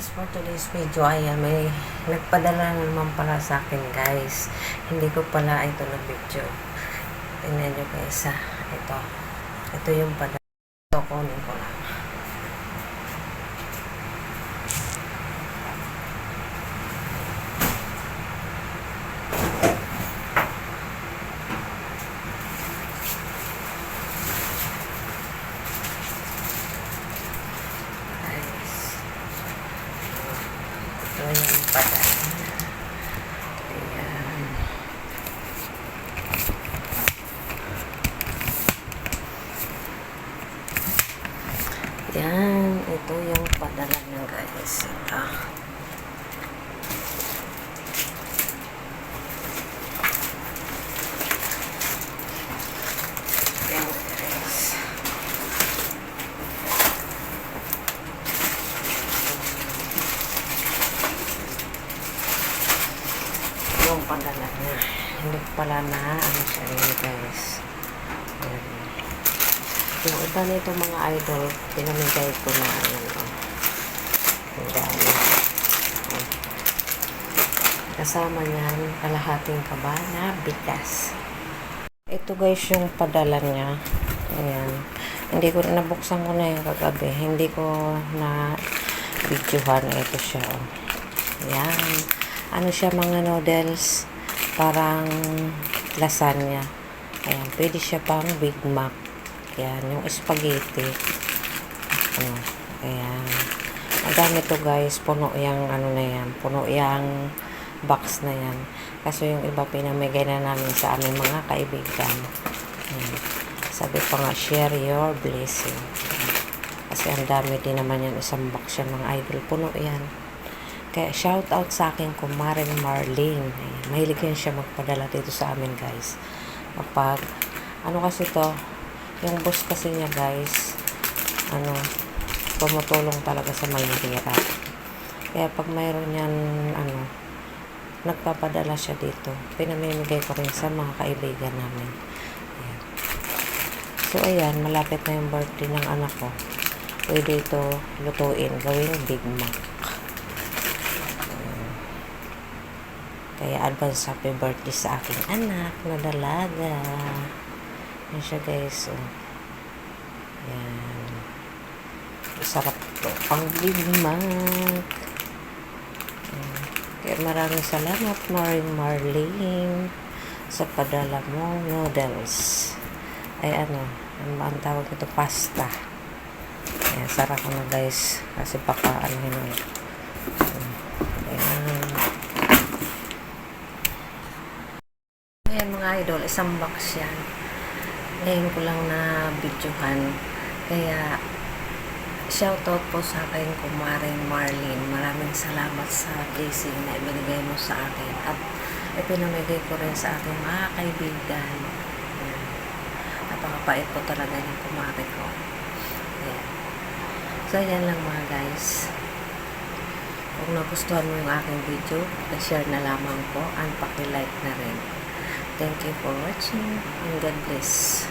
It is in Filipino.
guys, for today's video ay may nagpadala na naman pala sa akin guys. Hindi ko pala ito na video. Tingnan nyo guys ha. Ito yung padala. Ito kunin ko lang. Ito yung padala. Ayan. Yan. Ito yung padala niya guys. Ito. Yan guys. Yung padala niya. Hindi pala na ano siya rin guys. Ayan. Yung iba nito mga idol, pinamigay ko na ayan o. Ayan. Kasama niyan, kalahating kaba na bigas. Ito guys yung padala niya. Ayan. Hindi ko na nabuksan ko na yung kagabi. Hindi ko na videohan. Ito siya o. Ayan. Ano siya mga noodles, parang lasagna. Ayan, pwede siya pang Big Mac. Ayan, yung spaghetti. Ayan. Ang dami to guys, puno yung ano na yan, puno yung box na yan. Kasi yung iba pinamigay na namin sa aming mga kaibigan. Ayan. Sabi pa nga, share your blessing. Ayan. Kasi ang dami din naman yan, isang box yan mga idol, puno yan. Kaya shout out sa akin kumaring Marlene. Ayan, mahilig yan siya magpadala dito sa amin guys. Kapag, ano kasi to, yung boss kasi niya guys, tumutulong talaga sa mahihirap. Kaya pag mayroon yan, nagpapadala siya dito. Pinamimigay ko rin sa mga kaibigan namin. Ayan. So ayan, malapit na yung birthday ng anak ko. Pwede ito lutuin, gawing Big Mac. Kaya advance happy birthday sa aking anak na dalaga. Yan siya guys. Oh. Yan. Sarap to. Pang Big Mac. Kaya maraming salamat Marlene sa padala mo noodles. Ay ano ang tawag ito? Pasta. Ayan, sarap ko na guys. Kasi baka yun. Ayan mga idol, isang box yan. Ngayon ko lang na videohan. Kaya, shoutout po sa akin kumaring Marlene. Maraming salamat sa blessing na ibinigay mo sa akin. At ipinamigay ko rin sa aking mga kaibigan. Napakapait po talaga yung kumari ko. Ayan. So, ayan lang mga guys. Kung nagustuhan mo yung aking video, share na lamang po and paki-like na rin. Thank you for watching and God bless.